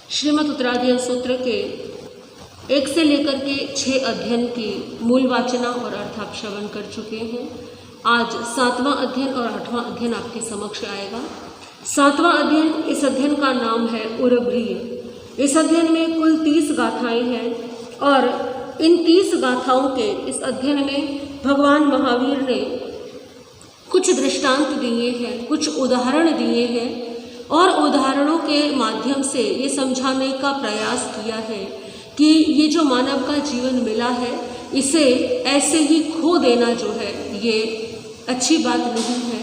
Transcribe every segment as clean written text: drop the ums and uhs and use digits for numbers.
श्रीमद् उत्तराध्ययन सूत्र के 1 से लेकर के 6 अध्ययन की मूल वाचना और अर्थ आप श्रवण कर चुके हैं। आज 7वां अध्ययन और 8वां अध्ययन आपके समक्ष आएगा। 7वां अध्ययन, इस अध्ययन का नाम है उरभ्रिय। इस अध्ययन में कुल 30 गाथाएं हैं और इन 30 गाथाओं के इस अध्ययन में भगवान महावीर ने कुछ दृष्टांत दिए हैं, कुछ उदाहरण दिए हैं और उदाहरणों के माध्यम से ये समझाने का प्रयास किया है कि ये जो मानव का जीवन मिला है इसे ऐसे ही खो देना जो है ये अच्छी बात नहीं है।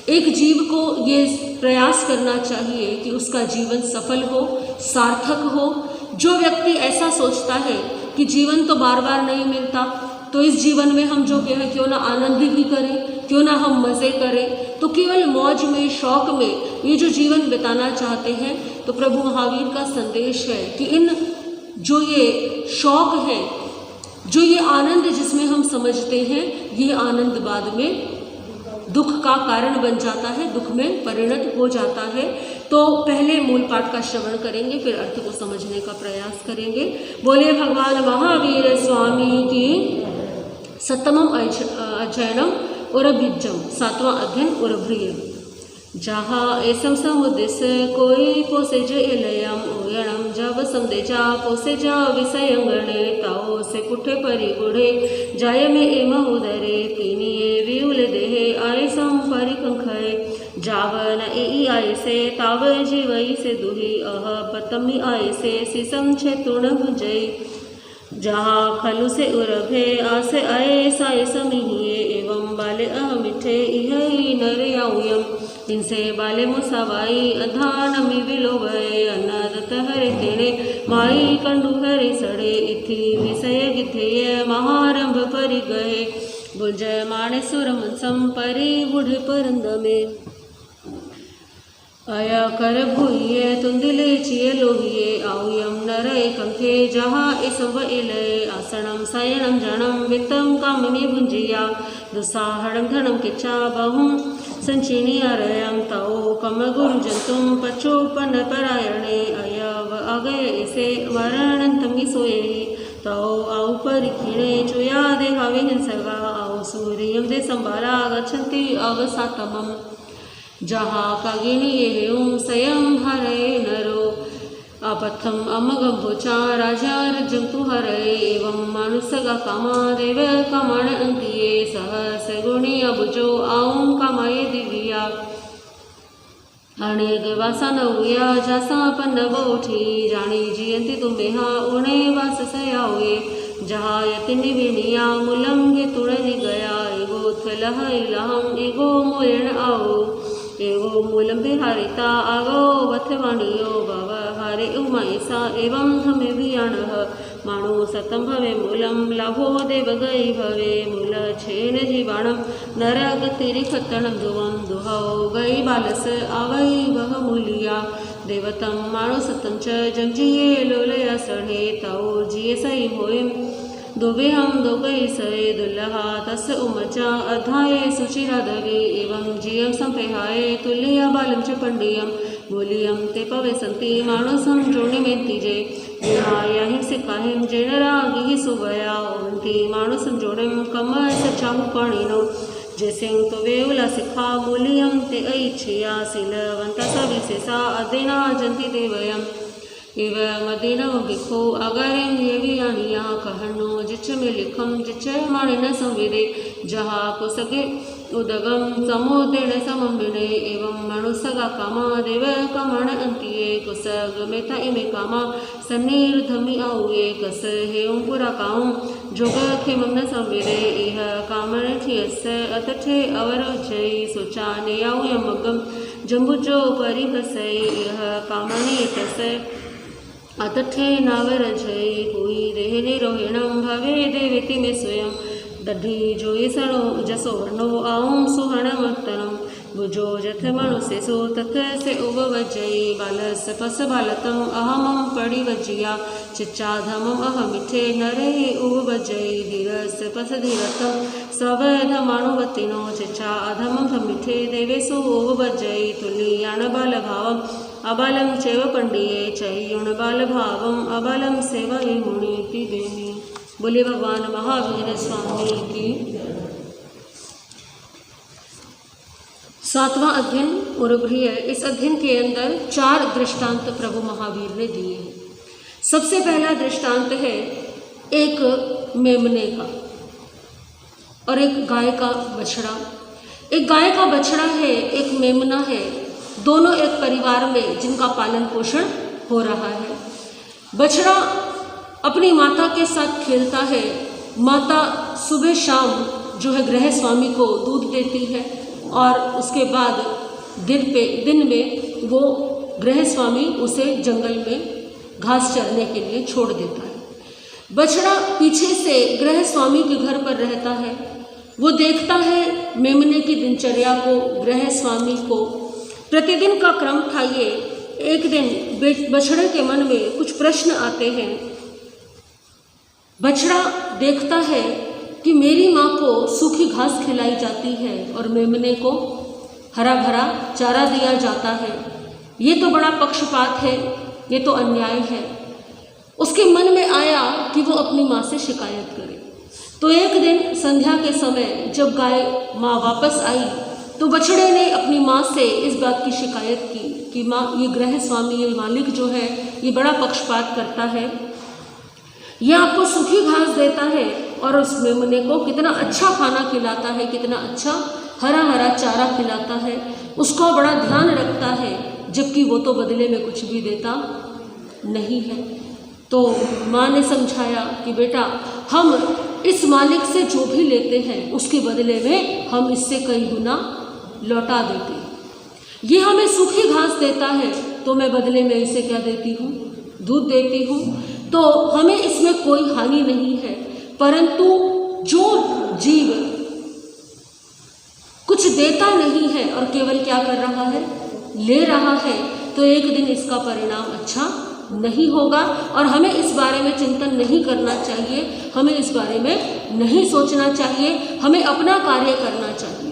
एक जीव को ये प्रयास करना चाहिए कि उसका जीवन सफल हो, सार्थक हो। जो व्यक्ति ऐसा सोचता है कि जीवन तो बार बार नहीं मिलता, तो इस जीवन में हम जो कहें क्यों ना आनंद ही करें, क्यों ना हम मज़े करें, तो केवल मौज में, शौक में ये जो जीवन बिताना चाहते हैं, तो प्रभु महावीर का संदेश है कि इन जो ये शौक है, जो ये आनंद जिसमें हम समझते हैं, ये आनंद बाद में दुख का कारण बन जाता है, दुख में परिणत हो जाता है। तो पहले मूल पाठ का श्रवण करेंगे, फिर अर्थ को समझने का प्रयास करेंगे। बोले भगवान महावीर स्वामी की। 7वां अध्ययनम उरभिज्जम, 7वां अध्ययन उरभ्रिय। जहाँ ऐसम समुद्देश्य कोई पोसे जे लयम ओयणम, जब समदेजा पोसे जा विषय गणे, ताओ से पुठे परि गुढ़े जाय में एम उदरे, पीनिये व्यूल देहे आय सम परिकंखय, जावन ई आय से ताव जीवई से दुही, अह पतमी आय से सिसम छे तुण भुजई, जहाँ खलु से उरभे आसे आए साय समिहिए, एवं बाले अह मिठे इह नर याउयम, इनसे बाले मुसावाई अधान में विलोभय, अन्नदत हरे तेने माई कंडु हरे सड़े, इथि विषय गिथेय महारंभ परि गए, बुंजय माणे सुरम संपरि बुढ़े परंद में, आया कर भूये तुंदिले चिये लोहिये, आउयम नरे कंखे जहाँ इसव इलय, आसनम सायणम जनम वित्तम काम में भुंजिया, दुसाहड़म धनम किच्छा बहुम संचिनी अरयम, ताओ कम गुरु जंतुम पचोपन परायणे, अयव अगय इसे मरणंतमी सोये, ताओ आउ परिखिणे चुया दे हवे हिंसगा, आउ सूर्यम दे संबारा गच्छन्ति अवसातमम, जहाँ कागिनी एवं स्वयं हरे नरो, अपथम अमगम भोचा राजा जंतु हरे, एवं मानुसगा कामा देव कमण अंतिये, सहस गुणी अबुजो आऊं कामाये दिव्या, अनेक वासा नवुया जासा पन्न बोठी, जानी जियंती तुम्हें उणे वास सयावे, जहाँ यतिनि विनिया मुलम गे तुड़नि गया, एगो थलह इलहम एगो मोयण आओ, एवो मूलम बिहारिता आगो वथवाणियो, बाबा हारे उमायसा एवं धमे भियाणः, माणो सतम भवे मूलम लाभो देव गई भवे, मूल छेन जीवाणम नरगतिरि खत्तणम दुवम, दुहाओ गई बालस आवई वह मूलिया, देवतम माणो सतम च जंजिये लोलया सढ़े, ताओ जिये सई होइम दोबे हम दो गई सए, दुल्हा तस उमचा अधाये सुचिरा दवे, एवं जियम संपेहाय तुल्य बालम च पंडियम, बोलियम ते पवे संति मानसम जोनि में तीजे, विहाया हिम सिखाहिम जेन रागी ही सुवया, ओंती मानसम जोड़िम कम सचाहु पाणिनो, जैसिंग तो वेउला सिखा मूलियम ते ऐच्छिया, सिलवंता सविशेषा अदेना जंति देवयम, इव मदीनम बिखो अगरिम येवियानिया, कहनो जिच में लिखम जिच माणे न संवेदे, जहाँ को सगे उदगम समुदेण समम विने, एवं मनुसगा कामा देव कमण अंतिये, कुसग मेथा इमे कामा सन्नीर धमी आउये, कस हेउं पुरा काउं जोग खेमम न संवेदे, इह कामण ठियस अतठे अवर जय, सोचा ने आउयम मगम जम्बुजो परिभसै, इह कामणी तस अतठे नावर जय, कोई देहने रोहिणम भवे देवेति में स्वयं, दढ़ी जो सणो जसो वर्णो आऊं सुहणमतनम, भुजो जथ मनुष्य सो तथ से उब वजई, बालस पस बालतम अहमम पड़ी वजिया, चिच्चा धमम अहमिठे नरे उब वजई, धीरस पस धीरतम सब धमाणुवतिनो, चिच्चा अधमम धमिठे देवे सो उब वजई, तुलियान बाल भावम अबालं चैव पंडिये चैयुण बाल भावम अबालं सेवये मुनीति देमी। बोले भगवान महावीर स्वामी की। 7वां अध्ययन मुरब्री है। इस अध्ययन के अंदर 4 दृष्टांत प्रभु महावीर ने दिए हैं। सबसे पहला दृष्टांत है एक मेमने का और एक गाय का बछड़ा। एक गाय का बछड़ा है, एक मेमना है, दोनों एक परिवार में जिनका पालन पोषण हो रहा है। बछड़ा अपनी माता के साथ खेलता है। माता सुबह शाम जो है गृह स्वामी को दूध देती है और उसके बाद दिन में वो गृह स्वामी उसे जंगल में घास चरने के लिए छोड़ देता है। बछड़ा पीछे से गृह स्वामी के घर पर रहता है। वो देखता है मेमने की दिनचर्या को, गृह स्वामी को। प्रतिदिन का क्रम था ये। एक दिन बछड़े के मन में कुछ प्रश्न आते हैं। बछड़ा देखता है कि मेरी माँ को सूखी घास खिलाई जाती है और मेमने को हरा भरा चारा दिया जाता है। ये तो बड़ा पक्षपात है, ये तो अन्याय है। उसके मन में आया कि वो अपनी माँ से शिकायत करे। तो एक दिन संध्या के समय जब गाय माँ वापस आई तो बछड़े ने अपनी माँ से इस बात की शिकायत की कि माँ, ये गृह स्वामी, ये मालिक जो है, ये बड़ा पक्षपात करता है। ये आपको सूखी घास देता है और उस मेमने को कितना अच्छा खाना खिलाता है, कितना अच्छा हरा हरा चारा खिलाता है, उसको बड़ा ध्यान रखता है, जबकि वो तो बदले में कुछ भी देता नहीं है। तो माँ ने समझाया कि बेटा, हम इस मालिक से जो भी लेते हैं उसके बदले में हम इससे कई गुना लौटा देते हैं। ये हमें सूखी घास देता है तो मैं बदले में इसे क्या देती हूँ, दूध देती हूँ। तो हमें इसमें कोई हानि नहीं है, परंतु जो जीव कुछ देता नहीं है और केवल क्या कर रहा है, ले रहा है, तो एक दिन इसका परिणाम अच्छा नहीं होगा और हमें इस बारे में चिंतन नहीं करना चाहिए, हमें इस बारे में नहीं सोचना चाहिए, हमें अपना कार्य करना चाहिए।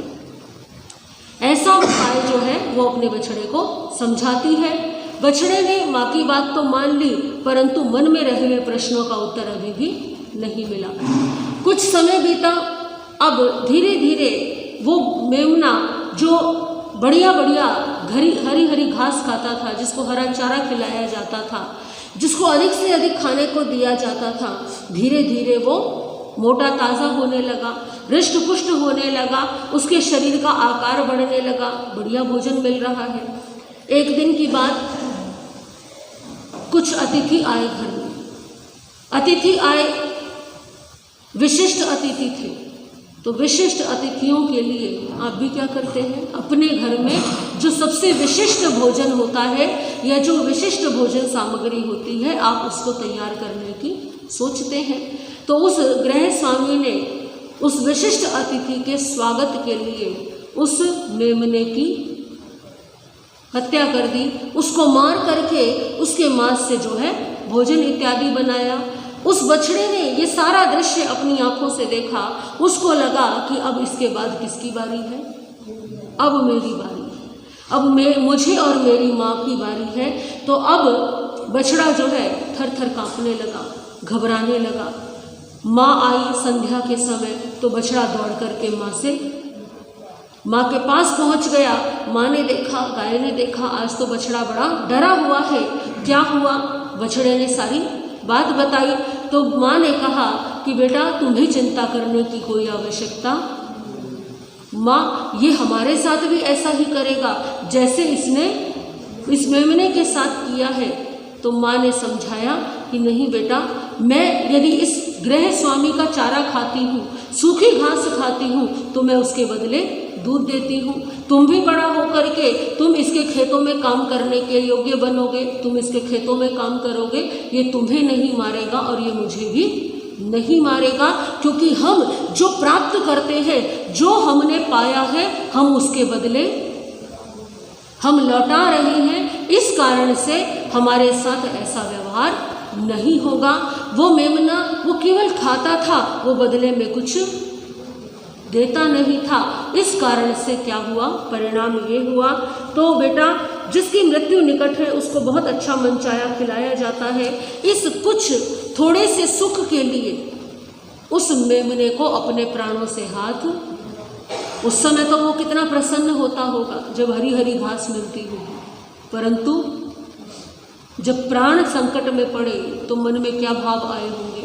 ऐसा उपाय जो है वो अपने बछड़े को समझाती है। बछड़े ने माँ की बात तो मान ली, परंतु मन में रहे हुए प्रश्नों का उत्तर अभी भी नहीं मिला। कुछ समय बीता। अब धीरे धीरे वो मेमना जो बढ़िया बढ़िया हरी हरी घास खाता था, जिसको हरा चारा खिलाया जाता था, जिसको अधिक से अधिक खाने को दिया जाता था, धीरे धीरे वो मोटा ताज़ा होने लगा, हृष्ट पुष्ट होने लगा, उसके शरीर का आकार बढ़ने लगा, बढ़िया भोजन मिल रहा है। एक दिन की बात, कुछ अतिथि आए घर में। अतिथि आए, विशिष्ट अतिथि थे। तो विशिष्ट अतिथियों के लिए आप भी क्या करते हैं, अपने घर में जो सबसे विशिष्ट भोजन होता है या जो विशिष्ट भोजन सामग्री होती है, आप उसको तैयार करने की सोचते हैं। तो उस गृह स्वामी ने उस विशिष्ट अतिथि के स्वागत के लिए उस मेमने की हत्या कर दी, उसको मार करके उसके मांस से जो है भोजन इत्यादि बनाया। उस बछड़े ने ये सारा दृश्य अपनी आंखों से देखा। उसको लगा कि अब इसके बाद किसकी बारी है, अब मेरी बारी है, अब मुझे और मेरी माँ की बारी है। तो अब बछड़ा जो है थर थर कांपने लगा, घबराने लगा। माँ आई संध्या के समय तो बछड़ा दौड़ करके माँ के पास पहुँच गया। माँ ने देखा, गाय ने देखा, आज तो बछड़ा बड़ा डरा हुआ है। क्या हुआ? बछड़े ने सारी बात बताई। तो माँ ने कहा कि बेटा, तुम्हें चिंता करने की कोई आवश्यकता, माँ ये हमारे साथ भी ऐसा ही करेगा जैसे इसने इस मेमने के साथ किया है। तो माँ ने समझाया कि नहीं बेटा, मैं यदि इस गृह स्वामी का चारा खाती हूँ, सूखी घास खाती हूँ, तो मैं उसके बदले दूध देती हूँ। तुम भी बड़ा होकर के तुम इसके खेतों में काम करने के योग्य बनोगे, तुम इसके खेतों में काम करोगे, ये तुम्हें नहीं मारेगा और ये मुझे भी नहीं मारेगा, क्योंकि हम जो प्राप्त करते हैं, जो हमने पाया है, हम उसके बदले हम लौटा रहे हैं। इस कारण से हमारे साथ ऐसा व्यवहार नहीं होगा। वो मेमना वो केवल खाता था, वो बदले में कुछ देता नहीं था। इस कारण से क्या हुआ, परिणाम ये हुआ। तो बेटा, जिसकी मृत्यु निकट है उसको बहुत अच्छा मनचाया खिलाया जाता है। इस कुछ थोड़े से सुख के लिए उस मेमने को अपने प्राणों से हाथ, उस समय तो वो कितना प्रसन्न होता होगा जब हरी हरी घास मिलती होगी, परंतु जब प्राण संकट में पड़े तो मन में क्या भाव आए होंगे।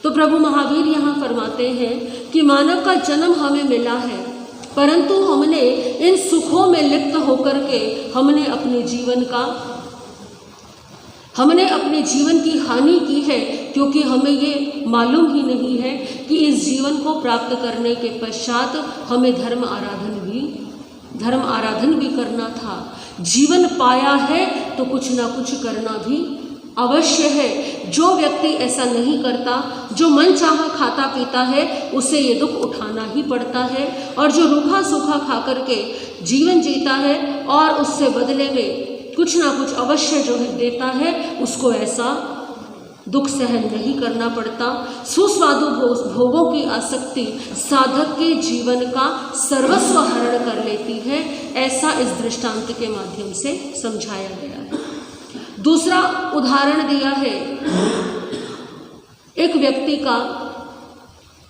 तो प्रभु महावीर यहाँ फरमाते हैं कि मानव का जन्म हमें मिला है, परंतु हमने इन सुखों में लिप्त होकर के हमने अपने जीवन की हानि की है, क्योंकि हमें ये मालूम ही नहीं है कि इस जीवन को प्राप्त करने के पश्चात हमें धर्म आराधन भी करना था। जीवन पाया है तो कुछ ना कुछ करना भी अवश्य है। जो व्यक्ति ऐसा नहीं करता, जो मन चाहा खाता पीता है, उसे ये दुख उठाना ही पड़ता है। और जो रूखा सूखा खा करके जीवन जीता है और उससे बदले में कुछ ना कुछ अवश्य जो है देता है, उसको ऐसा दुख सहन नहीं करना पड़ता। सुस्वादु भोगों की आसक्ति साधक के जीवन का सर्वस्व हरण कर लेती है, ऐसा इस दृष्टांत के माध्यम से समझाया गया है। दूसरा उदाहरण दिया है एक व्यक्ति का।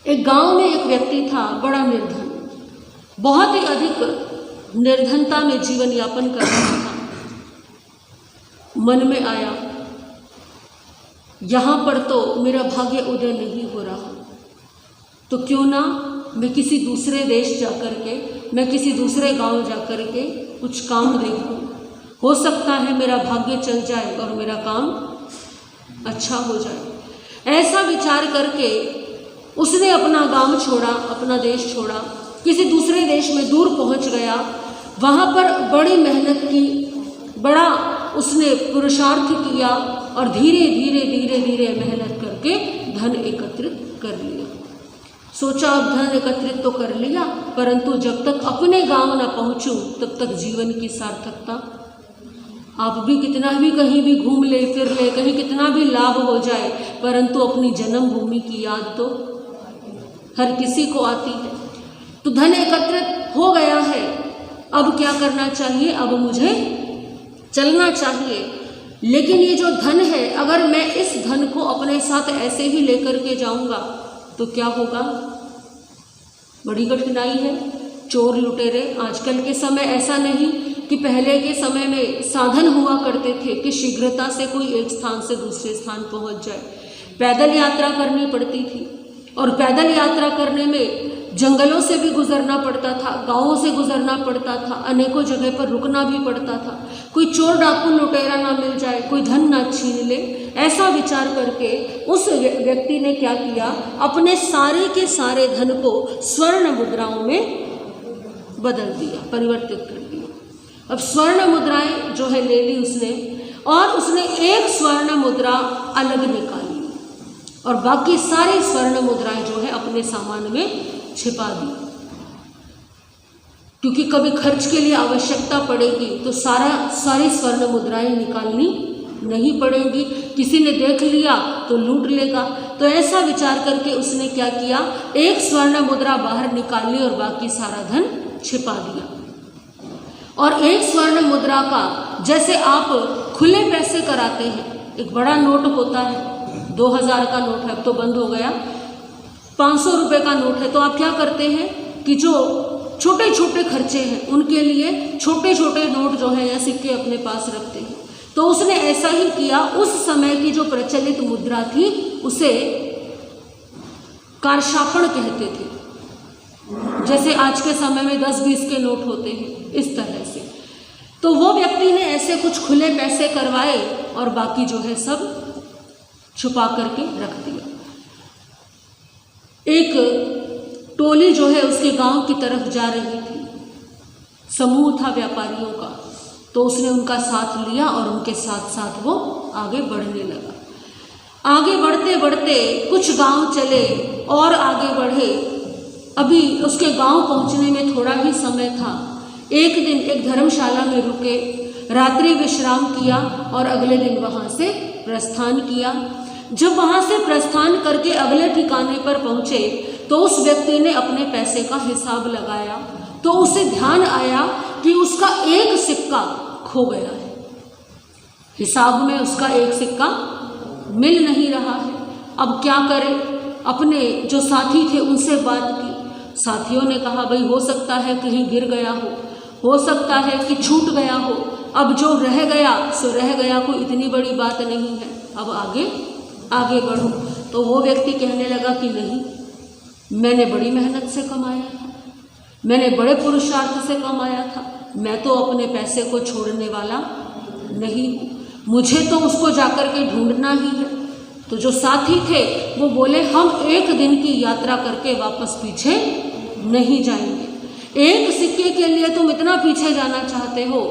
एक गांव में एक व्यक्ति था, बड़ा निर्धन, बहुत ही अधिक निर्धनता में जीवन यापन कर रहा था। मन में आया, यहाँ पर तो मेरा भाग्य उदय नहीं हो रहा, तो क्यों ना मैं किसी दूसरे देश जाकर के, मैं किसी दूसरे गांव जाकर के कुछ काम देखूं, हो सकता है मेरा भाग्य चल जाए और मेरा काम अच्छा हो जाए। ऐसा विचार करके उसने अपना गांव छोड़ा, अपना देश छोड़ा, किसी दूसरे देश में दूर पहुंच गया। वहाँ पर बड़ी मेहनत की, बड़ा उसने पुरुषार्थ किया और धीरे धीरे मेहनत करके धन एकत्रित कर लिया। सोचा अब धन एकत्रित तो कर लिया, परंतु जब तक अपने गांव ना पहुंचूं तब तक जीवन की सार्थकता। आप भी कितना भी कहीं भी घूम ले फिर ले, कहीं कितना भी लाभ हो जाए, परंतु अपनी जन्मभूमि की याद तो हर किसी को आती है। तो धन एकत्रित हो गया है, अब क्या करना चाहिए, अब मुझे चलना चाहिए। लेकिन ये जो धन है, अगर मैं इस धन को अपने साथ ऐसे ही लेकर के जाऊंगा तो क्या होगा, बड़ी कठिनाई है। चोर लुटेरे, आजकल के समय ऐसा नहीं कि पहले के समय में साधन हुआ करते थे कि शीघ्रता से कोई एक स्थान से दूसरे स्थान पहुंच जाए। पैदल यात्रा करनी पड़ती थी और पैदल यात्रा करने में जंगलों से भी गुजरना पड़ता था, गांवों से गुजरना पड़ता था, अनेकों जगह पर रुकना भी पड़ता था। कोई चोर डाकू लुटेरा ना मिल जाए, कोई धन ना छीन ले, ऐसा विचार करके उस व्यक्ति ने क्या किया, अपने सारे के सारे धन को स्वर्ण मुद्राओं में बदल दिया, परिवर्तित कर दिया। अब स्वर्ण मुद्राएं जो है ले ली उसने, और उसने एक स्वर्ण मुद्रा अलग निकाली और बाकी सारी स्वर्ण मुद्राएं जो है अपने सामान में छिपा दी, क्योंकि कभी खर्च के लिए आवश्यकता पड़ेगी तो सारी स्वर्ण मुद्राएं निकालनी नहीं पड़ेंगी, किसी ने देख लिया तो लूट लेगा। तो ऐसा विचार करके उसने क्या किया, एक स्वर्ण मुद्रा बाहर निकाली और बाकी सारा धन छिपा दिया। और एक स्वर्ण मुद्रा का, जैसे आप खुले पैसे कराते हैं, एक बड़ा नोट होता है, 2000 का नोट है, अब तो बंद हो गया, 500 रुपये का नोट है, तो आप क्या करते हैं कि जो छोटे छोटे खर्चे हैं उनके लिए छोटे छोटे नोट जो है या सिक्के अपने पास रखते हैं। तो उसने ऐसा ही किया। उस समय की जो प्रचलित मुद्रा थी उसे कारशापण कहते थे, जैसे आज के समय में 10-20 के नोट होते हैं, इस तरह से। तो वो व्यक्ति ने ऐसे कुछ खुले पैसे करवाए और बाकी जो है सब छुपा करके रख दिया। एक टोली जो है उसके गांव की तरफ जा रही थी, समूह था व्यापारियों का, तो उसने उनका साथ लिया और उनके साथ साथ वो आगे बढ़ने लगा। आगे बढ़ते बढ़ते कुछ गांव चले और आगे बढ़े। अभी उसके गांव पहुंचने में थोड़ा ही समय था। एक दिन एक धर्मशाला में रुके, रात्रि विश्राम किया और अगले दिन वहां से प्रस्थान किया। जब वहां से प्रस्थान करके अगले ठिकाने पर पहुंचे तो उस व्यक्ति ने अपने पैसे का हिसाब लगाया तो उसे ध्यान आया कि उसका एक सिक्का खो गया है। हिसाब में उसका एक सिक्का मिल नहीं रहा है। अब क्या करे? अपने जो साथी थे उनसे बात की। साथियों ने कहा भाई हो सकता है कहीं गिर गया हो सकता है कि छूट गया हो, अब जो रह गया सो रह गया, कोई इतनी बड़ी बात नहीं है, अब आगे बढ़ो। तो वो व्यक्ति कहने लगा कि नहीं, मैंने बड़ी मेहनत से कमाया था, मैंने बड़े पुरुषार्थ से कमाया था, मैं तो अपने पैसे को छोड़ने वाला नहीं हूँ, मुझे तो उसको जाकर के ढूंढना ही है। तो जो साथी थे वो बोले हम एक दिन की यात्रा करके वापस पीछे नहीं जाएंगे। एक सिक्के के लिए तुम इतना पीछे जाना चाहते हो,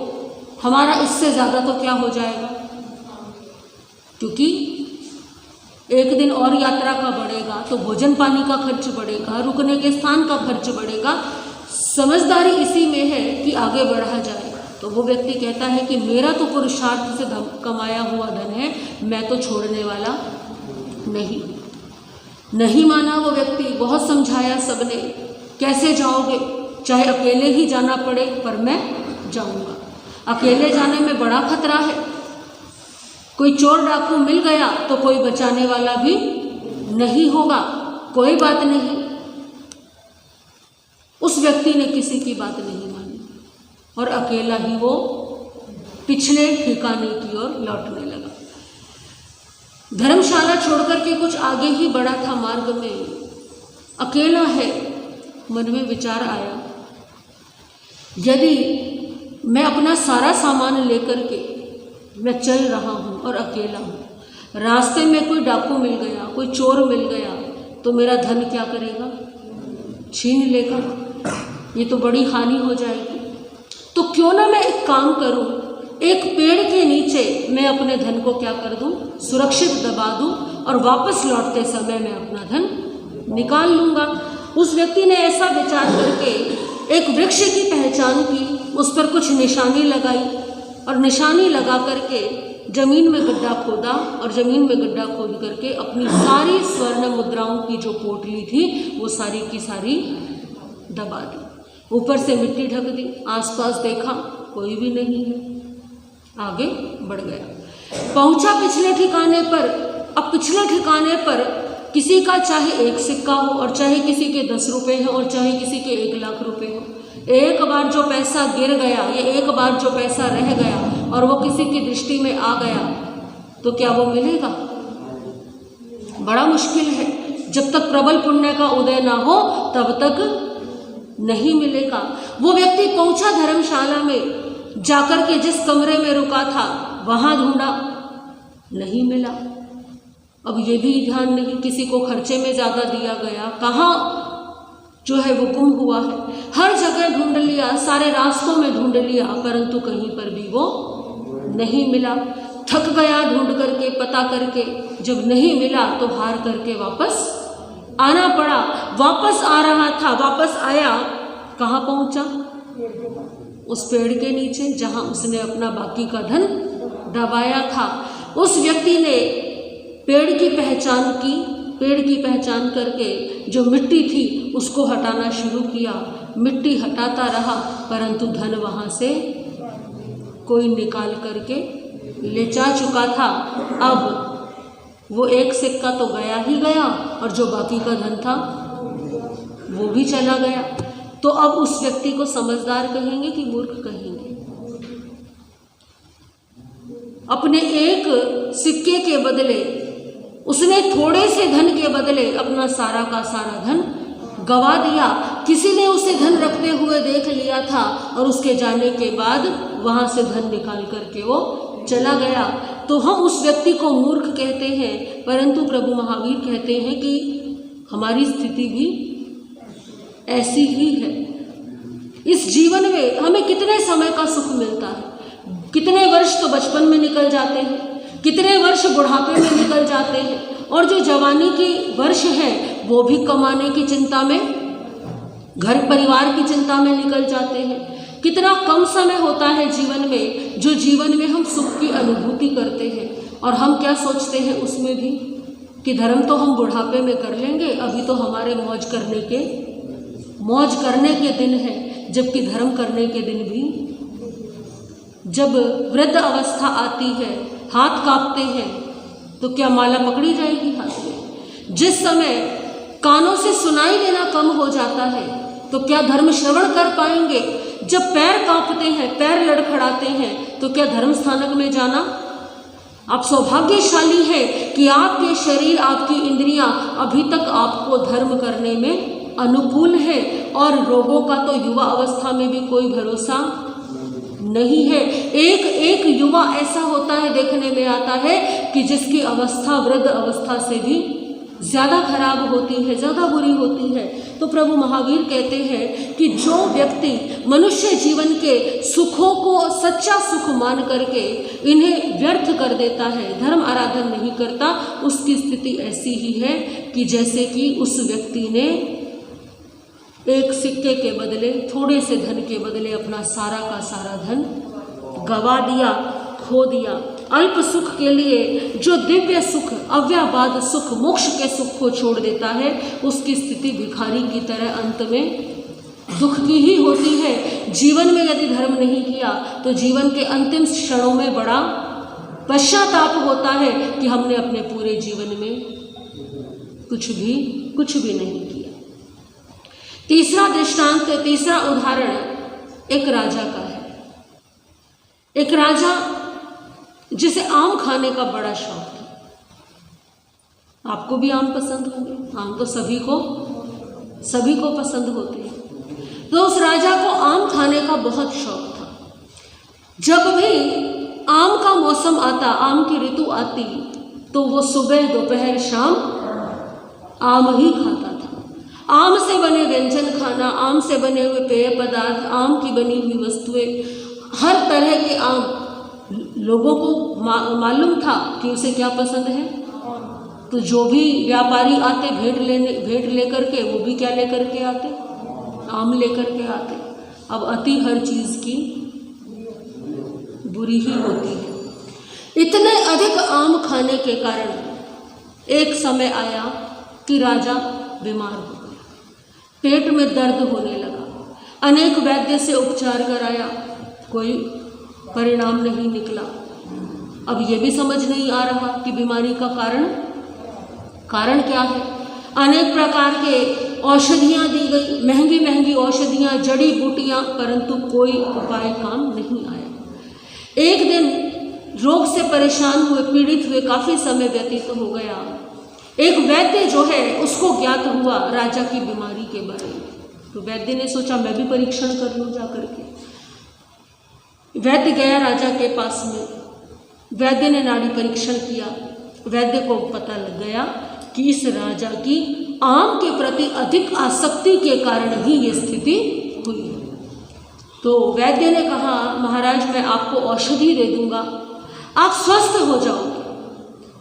हमारा इससे ज़्यादा तो क्या हो जाएगा, क्योंकि एक दिन और यात्रा का बढ़ेगा तो भोजन पानी का खर्च बढ़ेगा, रुकने के स्थान का खर्च बढ़ेगा। समझदारी इसी में है कि आगे बढ़ा जाए। तो वो व्यक्ति कहता है कि मेरा तो पुरुषार्थ से कमाया हुआ धन है, मैं तो छोड़ने वाला नहीं माना वो व्यक्ति। बहुत समझाया सबने, कैसे जाओगे, चाहे अकेले ही जाना पड़े पर मैं जाऊंगा। अकेले जाने में बड़ा खतरा है, कोई चोर डाकू मिल गया तो कोई बचाने वाला भी नहीं होगा, कोई बात नहीं। उस व्यक्ति ने किसी की बात नहीं मानी और अकेला ही वो पिछले ठिकाने की ओर लौटने लगा। धर्मशाला छोड़कर के कुछ आगे ही बढ़ा था, मार्ग में अकेला है। मन में विचार आया, यदि मैं अपना सारा सामान लेकर के मैं चल रहा हूँ और अकेला हूँ, रास्ते में कोई डाकू मिल गया, कोई चोर मिल गया तो मेरा धन क्या करेगा, छीन लेगा, ये तो बड़ी हानि हो जाएगी। तो क्यों ना मैं एक काम करूं, एक पेड़ के नीचे मैं अपने धन को क्या कर दूं, सुरक्षित दबा दूं और वापस लौटते समय मैं अपना धन निकाल लूँगा। उस व्यक्ति ने ऐसा विचार करके एक वृक्ष की पहचान की, उस पर कुछ निशानी लगाई और निशानी लगा करके जमीन में गड्ढा खोदा और जमीन में गड्ढा खोद करके अपनी सारी स्वर्ण मुद्राओं की जो पोटली थी वो सारी की सारी दबा दी, ऊपर से मिट्टी ढक दी। आसपास देखा कोई भी नहीं है, आगे बढ़ गया, पहुंचा पिछले ठिकाने पर। अब पिछले ठिकाने पर किसी का चाहे एक सिक्का हो और चाहे किसी के 10 रुपये हो और चाहे किसी के 1 लाख रुपए हो, एक बार जो पैसा गिर गया, ये एक बार जो पैसा रह गया और वो किसी की दृष्टि में आ गया तो क्या वो मिलेगा? बड़ा मुश्किल है। जब तक प्रबल पुण्य का उदय ना हो तब तक नहीं मिलेगा। वो व्यक्ति पहुंचा धर्मशाला में, जाकर के जिस कमरे में रुका था वहां ढूंढा, नहीं मिला। अब ये भी ध्यान नहीं, किसी को खर्चे में ज़्यादा दिया गया, कहाँ जो है वो गुम हुआ है। हर जगह ढूंढ लिया, सारे रास्तों में ढूंढ लिया, परंतु कहीं पर भी वो नहीं मिला। थक गया ढूंढ करके, पता करके, जब नहीं मिला तो हार करके वापस आना पड़ा। वापस आ रहा था, वापस आया, कहाँ पहुंचा? उस पेड़ के नीचे जहां उसने अपना बाकी का धन दबाया था। उस व्यक्ति ने पेड़ की पहचान की, पेड़ की पहचान करके जो मिट्टी थी उसको हटाना शुरू किया। मिट्टी हटाता रहा परंतु धन वहां से कोई निकाल करके ले जा चुका था। अब वो एक सिक्का तो गया ही गया और जो बाकी का धन था वो भी चला गया। तो अब उस व्यक्ति को समझदार कहेंगे कि मूर्ख कहेंगे? अपने एक सिक्के के बदले उसने थोड़े से धन के बदले अपना सारा का सारा धन गवा दिया। किसी ने उसे धन रखते हुए देख लिया था और उसके जाने के बाद वहां से धन निकाल करके वो चला गया। तो हम उस व्यक्ति को मूर्ख कहते हैं, परंतु प्रभु महावीर कहते हैं कि हमारी स्थिति भी ऐसी ही है। इस जीवन में हमें कितने समय का सुख मिलता है, कितने वर्ष तो बचपन में निकल जाते हैं, कितने वर्ष बुढ़ापे में निकल जाते हैं, और जो जवानी की वर्ष है वो भी कमाने की चिंता में, घर परिवार की चिंता में निकल जाते हैं। कितना कम समय होता है जीवन में, जो जीवन में हम सुख की अनुभूति करते हैं, और हम क्या सोचते हैं उसमें भी कि धर्म तो हम बुढ़ापे में कर लेंगे, अभी तो हमारे मौज करने के दिन है, जबकि धर्म करने के दिन भी जब वृद्ध अवस्था आती है, हाथ कांपते हैं, तो क्या माला पकड़ी जाएगी हाथ में? जिस समय कानों से सुनाई देना कम हो जाता है, तो क्या धर्म श्रवण कर पाएंगे? जब पैर कांपते हैं, पैर लड़खड़ाते हैं, तो क्या धर्म स्थानक में जाना? आप सौभाग्यशाली हैं कि आपके शरीर, आपकी इंद्रियां अभी तक आपको धर्म करने में अनुकूल है, और रोगों का तो युवा अवस्था में भी कोई भरोसा नहीं है। एक युवा ऐसा होता है, देखने में आता है कि जिसकी अवस्था वृद्ध अवस्था से भी ज़्यादा खराब होती है, ज़्यादा बुरी होती है। तो प्रभु महावीर कहते हैं कि जो व्यक्ति मनुष्य जीवन के सुखों को सच्चा सुख मान करके इन्हें व्यर्थ कर देता है, धर्म आराधन नहीं करता, उसकी स्थिति ऐसी ही है कि जैसे कि उस व्यक्ति ने एक सिक्के के बदले, थोड़े से धन के बदले अपना सारा का सारा धन गवा दिया, खो दिया। अल्प सुख के लिए जो दिव्य सुख, अव्ययवाद सुख, मोक्ष के सुख को छोड़ देता है, उसकी स्थिति भिखारी की तरह अंत में दुख की ही होती है। जीवन में यदि धर्म नहीं किया तो जीवन के अंतिम क्षणों में बड़ा पश्चाताप होता है कि हमने अपने पूरे जीवन में कुछ भी नहीं किया। तीसरा दृष्टांत, तीसरा उदाहरण एक राजा का है। एक राजा जिसे आम खाने का बड़ा शौक था। आपको भी आम पसंद होंगे, आम तो सभी को पसंद होते हैं। तो उस राजा को आम खाने का बहुत शौक था। जब भी आम का मौसम आता, आम की ऋतु आती, तो वो सुबह, दोपहर, शाम आम ही खाता था। आम से बने व्यंजन खाना, आम से बने हुए पेय पदार्थ, आम की बनी हुई वस्तुएं, हर तरह के आम। लोगों को मालूम था कि उसे क्या पसंद है, तो जो भी व्यापारी आते भेंट लेकर के, वो भी क्या लेकर के आते? आम लेकर के आते। अब अति हर चीज़ की बुरी ही होती है। इतने अधिक आम खाने के कारण एक समय आया कि राजा बीमार हो गया, पेट में दर्द होने लगा। अनेक वैद्य से उपचार कराया, कोई परिणाम नहीं निकला। अब ये भी समझ नहीं आ रहा कि बीमारी का कारण क्या है। अनेक प्रकार के औषधियाँ दी गई, महंगी महंगी औषधियाँ, जड़ी बूटियाँ, परंतु कोई उपाय काम नहीं आया। एक दिन रोग से परेशान हुए, पीड़ित हुए, काफ़ी समय व्यतीत हो गया। एक वैद्य जो है उसको ज्ञात हुआ राजा की बीमारी के बारे में। तो वैद्य ने सोचा मैं भी परीक्षण कर लूँ जा करके। वैद्य गया राजा के पास में। वैद्य ने नाड़ी परीक्षण किया। वैद्य को पता लग गया कि इस राजा की आम के प्रति अधिक आसक्ति के कारण ही ये स्थिति हुई है। तो वैद्य ने कहा, महाराज मैं आपको औषधि दे दूंगा, आप स्वस्थ हो जाओगे,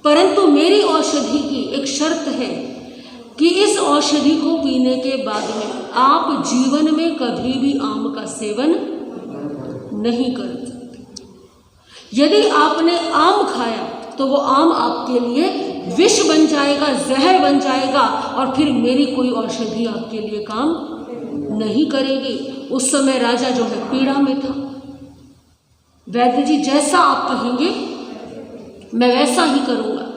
परंतु मेरी औषधि की एक शर्त है कि इस औषधि को पीने के बाद में आप जीवन में कभी भी आम का सेवन नहीं कर सकते। यदि आपने आम खाया तो वो आम आपके लिए विष बन जाएगा, जहर बन जाएगा, और फिर मेरी कोई औषधि आपके लिए काम नहीं करेगी। उस समय राजा जो है पीड़ा में था। वैद्य जी जैसा आप कहेंगे मैं वैसा ही करूँगा।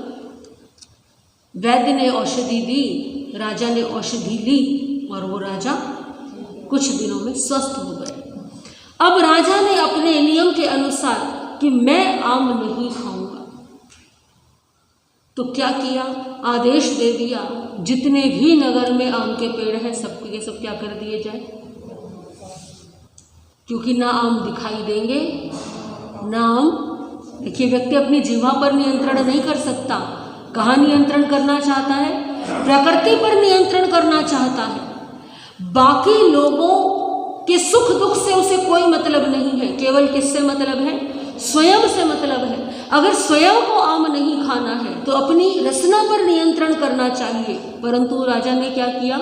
वैद्य ने औषधि दी, राजा ने औषधि ली, और वो राजा कुछ दिनों में स्वस्थ हो गए। अब राजा ने अपने नियम के अनुसार कि मैं आम नहीं खाऊंगा, तो क्या किया, आदेश दे दिया जितने भी नगर में आम के पेड़ हैं सबके सब क्या कर दिए जाए, क्योंकि ना आम दिखाई देंगे ना आम। देखिए, व्यक्ति अपनी जीवा पर नियंत्रण नहीं कर सकता। कहाँ नियंत्रण करना चाहता है? प्रकृति पर नियंत्रण करना चाहता है। बाकी लोगों के सुख दुख से उसे कोई मतलब नहीं है। केवल किससे मतलब है? स्वयं से मतलब है। अगर स्वयं को आम नहीं खाना है तो अपनी रसना पर नियंत्रण करना चाहिए। परंतु राजा ने क्या किया?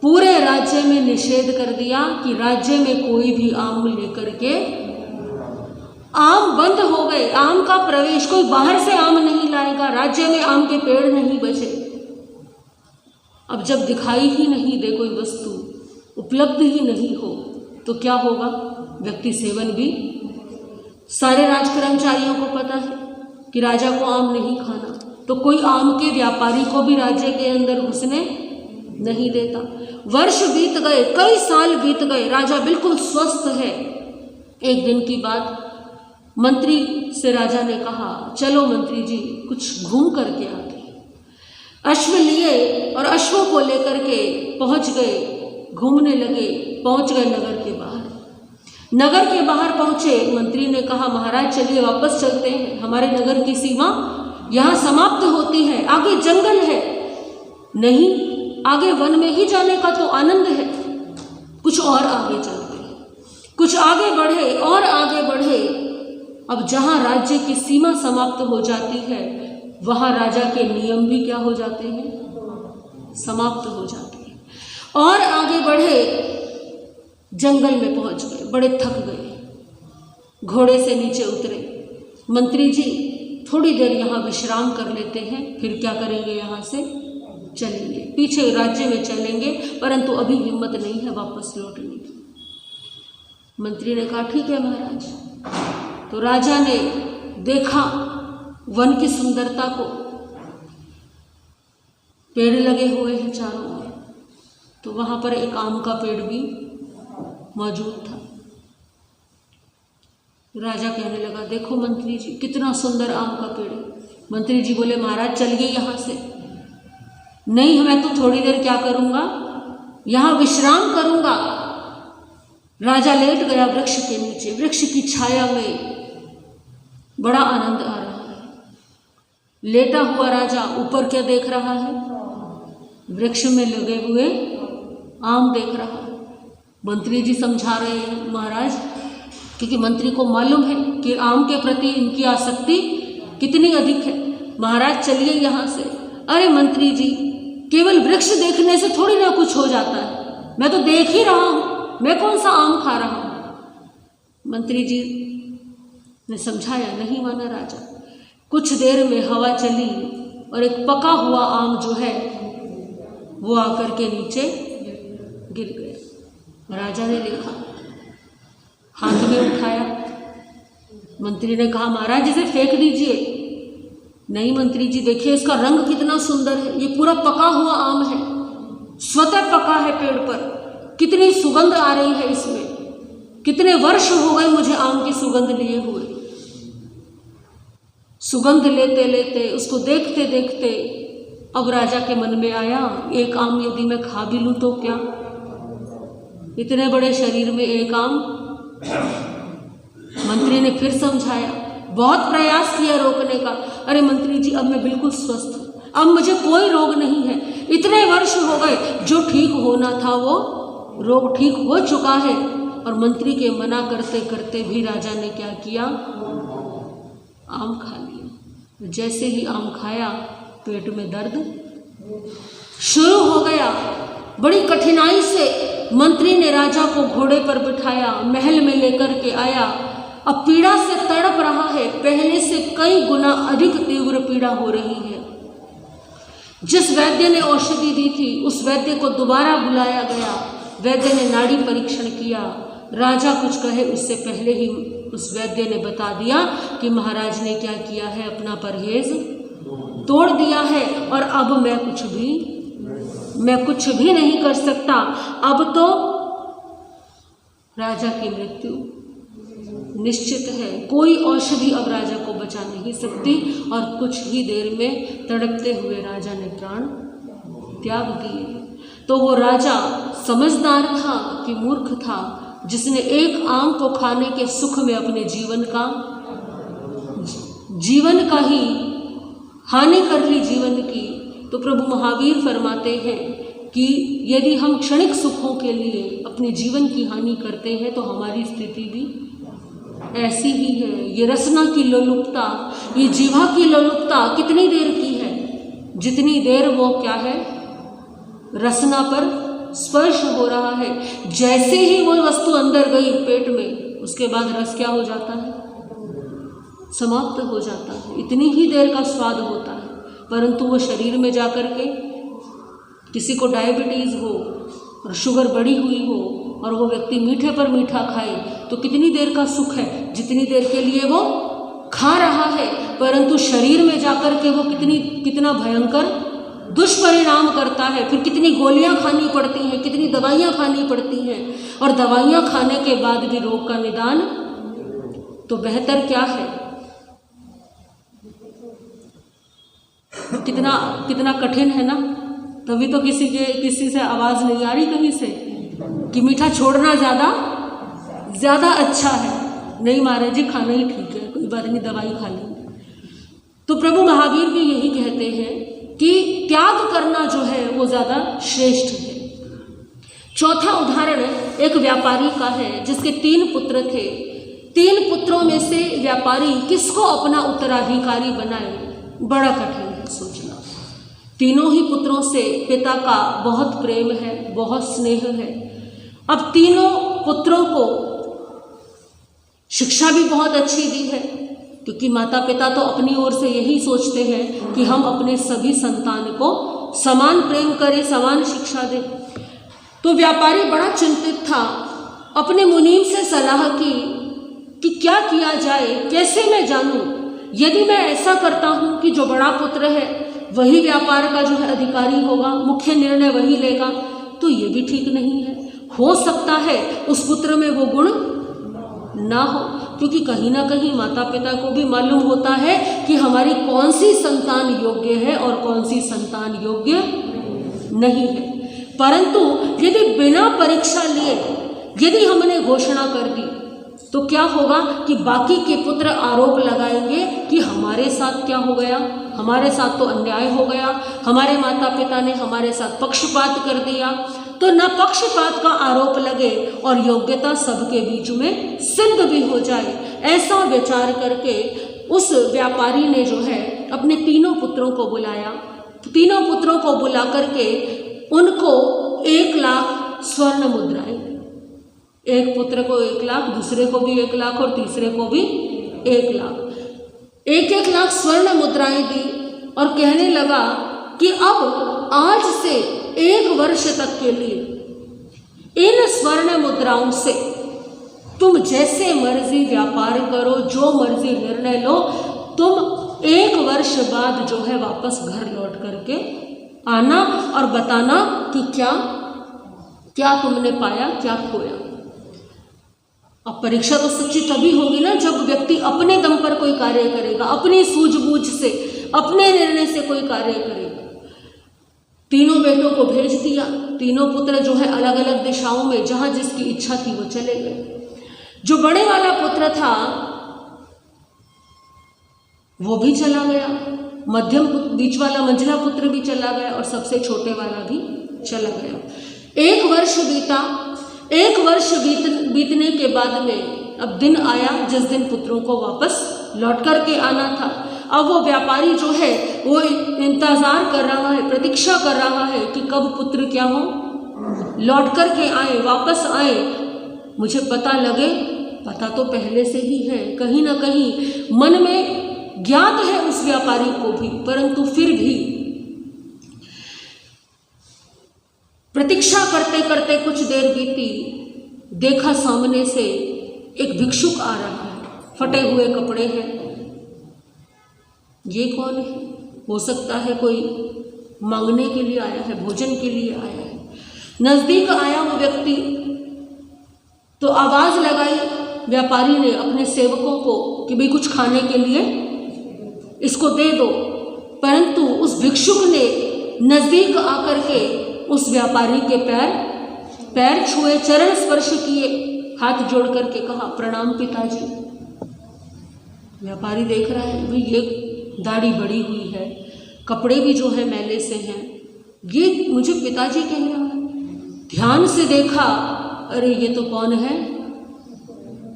पूरे राज्य में निषेध कर दिया कि राज्य में कोई भी आम लेकर के आम बंद हो गए, आम का प्रवेश, कोई बाहर से आम नहीं लाएगा, राज्य में आम के पेड़ नहीं बचे। अब जब दिखाई ही नहीं दे कोई वस्तु, उपलब्ध ही नहीं हो, तो क्या होगा? व्यक्ति सेवन भी। सारे राज कर्मचारियों को पता है कि राजा को आम नहीं खाना, तो कोई आम के व्यापारी को भी राज्य के अंदर घुसने नहीं देता। वर्ष बीत गए, कई साल बीत गए, राजा बिल्कुल स्वस्थ है। एक दिन की बात, मंत्री से राजा ने कहा, चलो मंत्री जी कुछ घूम करके आते हैं। अश्व लिए और अश्वों को लेकर के पहुंच गए, घूमने लगे, पहुंच गए नगर के बाहर। नगर के बाहर पहुंचे, मंत्री ने कहा, महाराज चलिए वापस चलते हैं, हमारे नगर की सीमा यहाँ समाप्त होती है, आगे जंगल है। नहीं, आगे वन में ही जाने का तो आनंद है, कुछ और आगे चलते हैं। कुछ आगे बढ़े और आगे बढ़े। अब जहाँ राज्य की सीमा समाप्त हो जाती है, वहाँ राजा के नियम भी क्या हो जाते हैं? समाप्त हो जाते हैं। और आगे बढ़े, जंगल में पहुंच गए, बड़े थक गए, घोड़े से नीचे उतरे। मंत्री जी थोड़ी देर यहाँ विश्राम कर लेते हैं, फिर क्या करेंगे? यहाँ से चलेंगे, पीछे राज्य में चलेंगे, परंतु अभी हिम्मत नहीं है वापस लौटने की। मंत्री ने कहा, ठीक है महाराज। तो राजा ने देखा वन की सुंदरता को, पेड़ लगे हुए हैं चारों ओर, तो वहाँ पर एक आम का पेड़ भी मौजूद था। राजा कहने लगा, देखो मंत्री जी कितना सुंदर आम का पेड़ है। मंत्री जी बोले, महाराज चलिए यहाँ से। नहीं, मैं तो थोड़ी देर क्या करूँगा, यहाँ विश्राम करूँगा। राजा लेट गया वृक्ष के नीचे, वृक्ष की छाया में बड़ा आनंद आ रहा है। लेटा हुआ राजा ऊपर क्या देख रहा है? वृक्ष में लगे हुए आम देख रहा है। मंत्री जी समझा रहे हैं महाराज, क्योंकि मंत्री को मालूम है कि आम के प्रति इनकी आसक्ति कितनी अधिक है। महाराज चलिए यहाँ से। अरे मंत्री जी, केवल वृक्ष देखने से थोड़ी ना कुछ हो जाता है, मैं तो देख ही रहा हूँ, मैं कौन सा आम खा रहा हूँ। मंत्री जी ने समझाया, नहीं माना राजा। कुछ देर में हवा चली और एक पका हुआ आम जो है वो आकर के नीचे गिर गया। राजा ने देखा, हाथ में उठाया। मंत्री ने कहा, महाराज इसे फेंक दीजिए। नहीं मंत्री जी, देखिए इसका रंग कितना सुंदर है, ये पूरा पका हुआ आम है, स्वतः पका है पेड़ पर, कितनी सुगंध आ रही है इसमें, कितने वर्ष हो गए मुझे आम की सुगंध लिए हुए। सुगंध लेते लेते, उसको देखते देखते अब राजा के मन में आया, एक आम यदि मैं खा भी लूं तो क्या, इतने बड़े शरीर में एक आम। मंत्री ने फिर समझाया, बहुत प्रयास किया रोकने का। अरे मंत्री जी, अब मैं बिल्कुल स्वस्थ हूँ, अब मुझे कोई रोग नहीं है, इतने वर्ष हो गए, जो ठीक होना था वो रोग ठीक हो चुका है। और मंत्री के मना करते करते भी राजा ने क्या किया, आम खा लिया। जैसे ही आम खाया, पेट में दर्द शुरू हो गया। बड़ी कठिनाई से मंत्री ने राजा को घोड़े पर बिठाया, महल में लेकर के आया। अब पीड़ा से तड़प रहा है, पहले से कई गुना अधिक तीव्र पीड़ा हो रही है। जिस वैद्य ने औषधि दी थी, उस वैद्य को दोबारा बुलाया गया। वैद्य ने नाड़ी परीक्षण किया। राजा कुछ कहे उससे पहले ही उस वैद्य ने बता दिया कि महाराज ने क्या किया है, अपना परहेज तोड़ दिया है और अब मैं कुछ भी नहीं कर सकता। अब तो राजा की मृत्यु निश्चित है, कोई औषधि अब राजा को बचा नहीं सकती। और कुछ ही देर में तड़पते हुए राजा ने प्राण त्याग दिए। तो वो राजा समझदार था कि मूर्ख था, जिसने एक आम को खाने के सुख में अपने जीवन का ही हानि कर ली जीवन की। तो प्रभु महावीर फरमाते हैं कि यदि हम क्षणिक सुखों के लिए अपने जीवन की हानि करते हैं तो हमारी स्थिति भी ऐसी ही है। ये रसना की लोलुपता, ये जीवा की लोलुपता कितनी देर की है, जितनी देर वो क्या है, रसना पर स्पर्श हो रहा है। जैसे ही वो वस्तु अंदर गई पेट में, उसके बाद रस क्या हो जाता है, समाप्त हो जाता है, इतनी ही देर का स्वाद होता है, परंतु वो शरीर में जा कर के किसी को डायबिटीज़ हो और शुगर बढ़ी हुई हो और वो व्यक्ति मीठे पर मीठा खाए तो कितनी देर का सुख है, जितनी देर के लिए वो खा रहा है, परंतु शरीर में जाकर के वो कितना भयंकर दुष्परिणाम करता है। फिर कितनी गोलियां खानी पड़ती हैं, कितनी दवाइयां खानी पड़ती हैं, और दवाइयां खाने के बाद भी रोग का निदान तो बेहतर क्या है। कितना कठिन है ना। तभी तो किसी से आवाज़ नहीं आ रही कहीं से कि मीठा छोड़ना ज़्यादा अच्छा है। नहीं महाराज जी, खाना ही ठीक है, कोई बात नहीं, दवाई खा लेंगे। तो प्रभु महावीर भी यही कहते हैं कि त्याग करना जो है वो ज़्यादा श्रेष्ठ है। चौथा उदाहरण एक व्यापारी का है जिसके 3 पुत्र थे। 3 पुत्रों में से व्यापारी किसको अपना उत्तराधिकारी बनाए, बड़ा कठिन है सोचना। तीनों ही पुत्रों से पिता का बहुत प्रेम है, बहुत स्नेह है। अब तीनों पुत्रों को शिक्षा भी बहुत अच्छी दी है, क्योंकि माता पिता तो अपनी ओर से यही सोचते हैं कि हम अपने सभी संतान को समान प्रेम करें, समान शिक्षा दें। तो व्यापारी बड़ा चिंतित था, अपने मुनीम से सलाह की कि क्या किया जाए, कैसे मैं जानूं, यदि मैं ऐसा करता हूं कि जो बड़ा पुत्र है वही व्यापार का जो है अधिकारी होगा, मुख्य निर्णय वही लेगा, तो ये भी ठीक नहीं है। हो सकता है उस पुत्र में वो गुण ना हो, क्योंकि कहीं ना कहीं माता पिता को भी मालूम होता है कि हमारी कौन सी संतान योग्य है और कौन सी संतान योग्य नहीं है। परंतु यदि बिना परीक्षा लिए यदि हमने घोषणा कर दी तो क्या होगा कि बाकी के पुत्र आरोप लगाएंगे कि हमारे साथ क्या हो गया, हमारे साथ तो अन्याय हो गया, हमारे माता पिता ने हमारे साथ पक्षपात कर दिया। तो न पक्षपात का आरोप लगे और योग्यता सबके बीच में सिद्ध भी हो जाए। ऐसा विचार करके उस व्यापारी ने जो है अपने तीनों पुत्रों को बुलाया। तीनों पुत्रों को बुला करके उनको 1 लाख स्वर्ण मुद्राएं, एक पुत्र को 1 लाख, दूसरे को भी 1 लाख और तीसरे को भी 1 लाख, 1-1 लाख स्वर्ण मुद्राएं दी और कहने लगा कि अब आज से 1 वर्ष तक के लिए इन स्वर्ण मुद्राओं से तुम जैसे मर्जी व्यापार करो, जो मर्जी निर्णय लो, तुम 1 वर्ष बाद जो है वापस घर लौट करके आना और बताना कि क्या तुमने पाया, क्या खोया। अब परीक्षा तो सच्ची तभी होगी ना जब व्यक्ति अपने दम पर कोई कार्य करेगा, अपनी सूझबूझ से, अपने निर्णय से कोई कार्य करेगा। तीनों बेटों को भेज दिया। तीनों पुत्र जो है अलग अलग दिशाओं में, जहां जिसकी इच्छा थी वो चले गए। जो बड़े वाला पुत्र था वो भी चला गया, बीच वाला मंझला पुत्र भी चला गया और सबसे छोटे वाला भी चला गया। 1 वर्ष बीता। 1 वर्ष बीतने के बाद में अब दिन आया जिस दिन पुत्रों को वापस लौट करके आना था। अब वो व्यापारी जो है वो इंतजार कर रहा है, प्रतीक्षा कर रहा है कि कब पुत्र क्या हो, लौट करके आए, वापस आए, मुझे पता लगे। पता तो पहले से ही है, कहीं ना कहीं मन में ज्ञात है उस व्यापारी को भी, परंतु फिर भी प्रतीक्षा करते करते कुछ देर बीती। देखा सामने से एक भिक्षुक आ रहा है, फटे हुए कपड़े हैं। ये कौन है? हो सकता है कोई मांगने के लिए आया है, भोजन के लिए आया है। नजदीक आया वो व्यक्ति तो आवाज लगाई व्यापारी ने अपने सेवकों को कि भाई कुछ खाने के लिए इसको दे दो, परंतु उस भिक्षुक ने नजदीक आकर के उस व्यापारी के पैर छुए, चरण स्पर्श किए, हाथ जोड़ करके कहा प्रणाम पिताजी। व्यापारी देख रहा है भाई ये दाढ़ी बड़ी हुई है, कपड़े भी जो है मैले से हैं, ये मुझे पिताजी कह रहा है। ध्यान से देखा, अरे ये तो कौन है?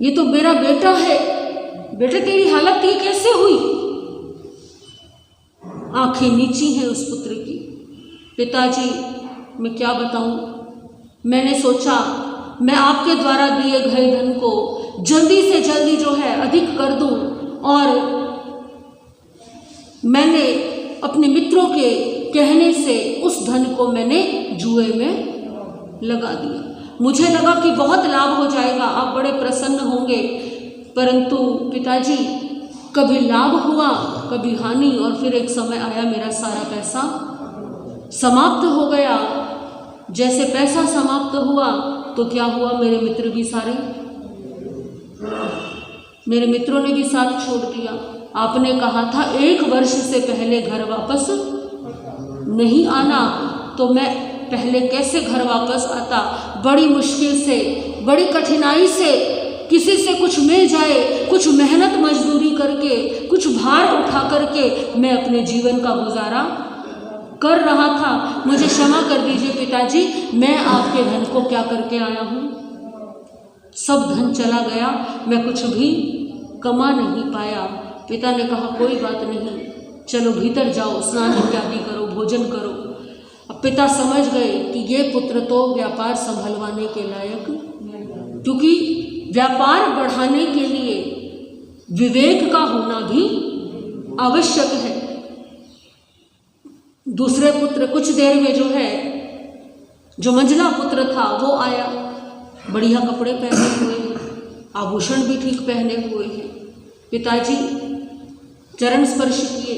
ये तो मेरा बेटा है। बेटे तेरी हालत ये कैसे हुई? आंखें नीची हैं उस पुत्र की। पिताजी मैं क्या बताऊं, मैंने सोचा मैं आपके द्वारा दिए गए धन को जल्दी से जल्दी जो है अधिक कर दूं और मैंने अपने मित्रों के कहने से उस धन को मैंने जुए में लगा दिया। मुझे लगा कि बहुत लाभ हो जाएगा, आप बड़े प्रसन्न होंगे, परंतु पिताजी कभी लाभ हुआ कभी हानि, और फिर एक समय आया मेरा सारा पैसा समाप्त हो गया। जैसे पैसा समाप्त हुआ तो क्या हुआ, मेरे मित्र भी सारे, मेरे मित्रों ने भी साथ छोड़ दिया। आपने कहा था 1 वर्ष से पहले घर वापस नहीं आना, तो मैं पहले कैसे घर वापस आता। बड़ी मुश्किल से, बड़ी कठिनाई से किसी से कुछ मिल जाए, कुछ मेहनत मजदूरी करके, कुछ भार उठा करके मैं अपने जीवन का गुजारा कर रहा था। मुझे क्षमा कर दीजिए पिताजी, मैं आपके धन को क्या करके आया हूँ। सब धन चला गया, मैं कुछ भी कमा नहीं पाया। पिता ने कहा कोई बात नहीं, चलो भीतर जाओ, स्नान इत्यादि करो, भोजन करो। अब पिता समझ गए कि ये पुत्र तो व्यापार संभलवाने के लायक, क्योंकि व्यापार बढ़ाने के लिए विवेक का होना भी आवश्यक है। दूसरे पुत्र कुछ देर में जो है, जो मंझला पुत्र था वो आया, बढ़िया कपड़े पहने हुए हैं, आभूषण भी ठीक पहने हुए हैं। पिताजी चरण स्पर्श किए,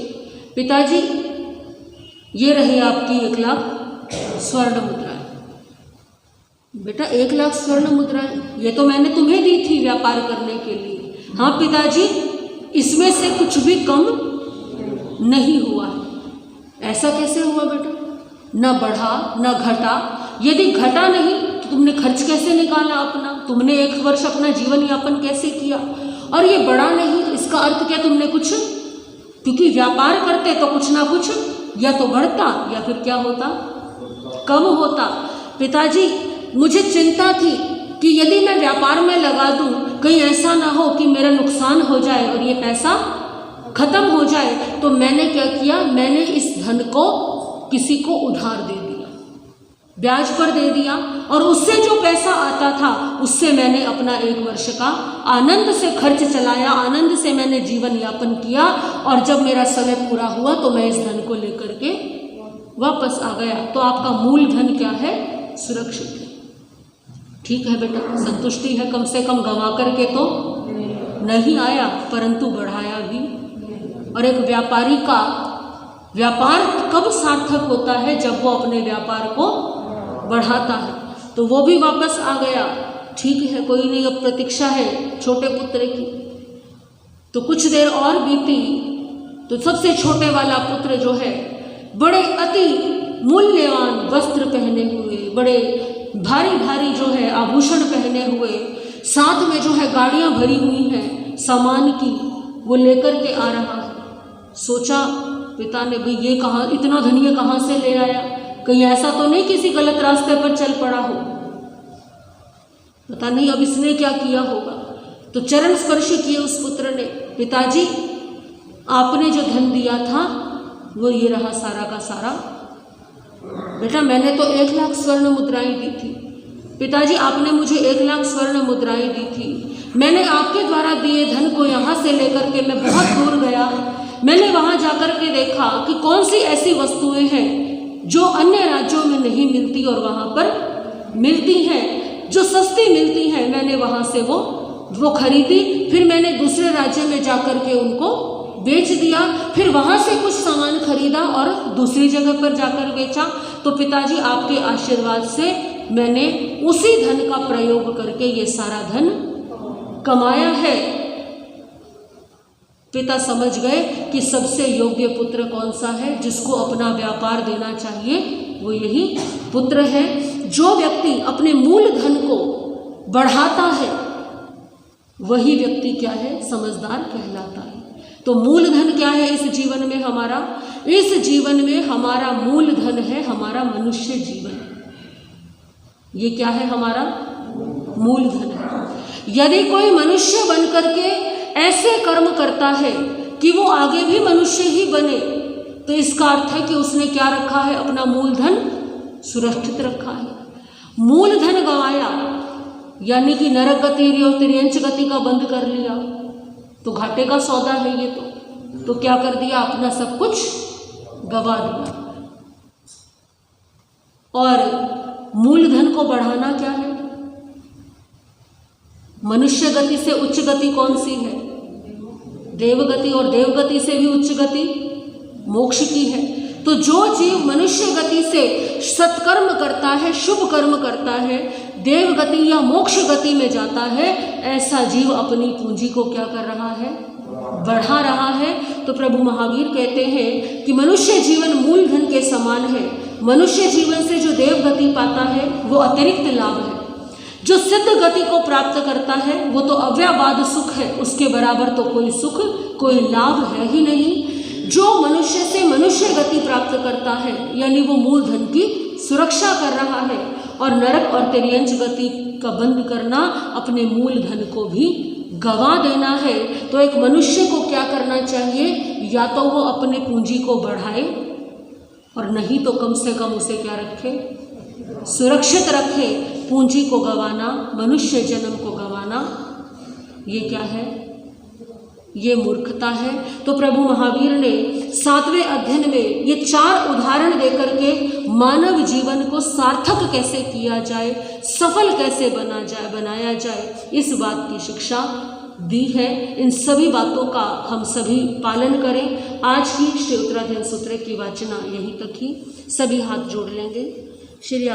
पिताजी ये रही आपकी 1 लाख स्वर्ण मुद्राएं। बेटा 1 लाख स्वर्ण मुद्राएं, ये तो मैंने तुम्हें दी थी व्यापार करने के लिए। हाँ पिताजी, इसमें से कुछ भी कम नहीं हुआ है। ऐसा कैसे हुआ बेटा, न बढ़ा न घटा। यदि घटा नहीं तो तुमने खर्च कैसे निकाला अपना, तुमने 1 वर्ष अपना जीवन यापन कैसे किया। और ये बढ़ा नहीं, इसका अर्थ क्या, तुमने कुछ, क्योंकि व्यापार करते तो कुछ ना कुछ या तो बढ़ता या फिर क्या होता, कम होता। पिताजी मुझे चिंता थी कि यदि मैं व्यापार में लगा दूं, कहीं ऐसा ना हो कि मेरा नुकसान हो जाए और ये पैसा खत्म हो जाए। तो मैंने क्या किया, मैंने इस धन को किसी को उधार दे दिया, ब्याज पर दे दिया, और उससे जो पैसा आता था उससे मैंने अपना 1 वर्ष का आनंद से खर्च चलाया, आनंद से मैंने जीवन यापन किया। और जब मेरा समय पूरा हुआ तो मैं इस धन को लेकर के वापस आ गया। तो आपका मूल धन क्या है, सुरक्षित है। ठीक है बेटा, संतुष्टि है, कम से कम गंवा करके तो नहीं आया, परंतु बढ़ाया भी। और एक व्यापारी का व्यापार कब सार्थक होता है, जब वो अपने व्यापार को बढ़ाता है। तो वो भी वापस आ गया। ठीक है, कोई नहीं, अब प्रतीक्षा है छोटे पुत्र की। तो कुछ देर और बीती तो सबसे छोटे वाला पुत्र जो है, बड़े अति मूल्यवान वस्त्र पहने हुए, बड़े भारी भारी जो है आभूषण पहने हुए, साथ में जो है गाड़ियां भरी हुई हैं सामान की, वो लेकर के आ रहा है। सोचा पिता ने, भाई ये कहाँ, इतना धनिया कहाँ से ले आया, कहीं ऐसा तो नहीं किसी गलत रास्ते पर चल पड़ा हो, पता नहीं अब इसने क्या किया होगा। तो चरण स्पर्श किए उस पुत्र ने, पिताजी आपने जो धन दिया था वो ये रहा सारा का सारा। बेटा मैंने तो 1 लाख स्वर्ण मुद्राएं दी थी। पिताजी आपने मुझे 1 लाख स्वर्ण मुद्राएं दी थी। मैंने आपके द्वारा दिए धन को यहाँ से लेकर के मैं बहुत दूर गया। मैंने वहाँ जाकर के देखा कि कौन सी ऐसी वस्तुएं हैं जो अन्य राज्यों में नहीं मिलती और वहाँ पर मिलती हैं, जो सस्ती मिलती हैं। मैंने वहाँ से वो खरीदी, फिर मैंने दूसरे राज्य में जाकर के उनको बेच दिया, फिर वहाँ से कुछ सामान खरीदा और दूसरी जगह पर जाकर बेचा। तो पिताजी आपके आशीर्वाद से मैंने उसी धन का प्रयोग करके ये सारा धन कमाया है। पिता समझ गए कि सबसे योग्य पुत्र कौन सा है, जिसको अपना व्यापार देना चाहिए, वो यही पुत्र है। जो व्यक्ति अपने मूल धन को बढ़ाता है वही व्यक्ति क्या है, समझदार कहलाता है। तो मूल धन क्या है इस जीवन में हमारा? इस जीवन में हमारा मूल धन है हमारा मनुष्य जीवन। ये क्या है, हमारा मूल धन है। यदि कोई मनुष्य बन करके ऐसे कर्म करता है कि वो आगे भी मनुष्य ही बने, तो इसका अर्थ है कि उसने क्या रखा है, अपना मूल धन सुरक्षित रखा है। मूल धन गंवाया यानी कि नरक गति और तिर्यंच गति का बंद कर लिया, तो घाटे का सौदा है ये तो क्या कर दिया, अपना सब कुछ गवा दिया। और मूलधन को बढ़ाना क्या है? मनुष्य गति से उच्च गति कौन सी है? देवगति, और देवगति से भी उच्च गति मोक्ष की है। तो जो जीव मनुष्य गति से सत्कर्म करता है, शुभ कर्म करता है, देव गति या मोक्ष गति में जाता है, ऐसा जीव अपनी पूंजी को क्या कर रहा है? बढ़ा रहा है। तो प्रभु महावीर कहते हैं कि मनुष्य जीवन मूलधन के समान है। मनुष्य जीवन से जो देव गति पाता है वो अतिरिक्त लाभ है। जो सिद्ध गति को प्राप्त करता है वो तो अव्ययवाद सुख है, उसके बराबर तो कोई सुख, कोई लाभ है ही नहीं। जो मनुष्य से मनुष्य गति प्राप्त करता है, यानी वो मूलधन की सुरक्षा कर रहा है, और नरक और तिर्यंच गति का बंद करना, अपने मूलधन को भी गवा देना है। तो एक मनुष्य को क्या करना चाहिए? या तो वो अपने पूंजी को बढ़ाए, और नहीं तो कम से कम उसे क्या रखे? सुरक्षित रखे। पूंजी को गवाना, मनुष्य जन्म को गवाना, ये क्या है? ये मूर्खता है। तो प्रभु महावीर ने 7वें अध्ययन में ये 4 उदाहरण देकर के मानव जीवन को सार्थक कैसे किया जाए, सफल कैसे बनाया जाए, इस बात की शिक्षा दी है। इन सभी बातों का हम सभी पालन करें। आज की श्री उत्तराधीन सूत्र की वाचना यहीं तक ही। सभी हाथ जोड़ लेंगे। श्री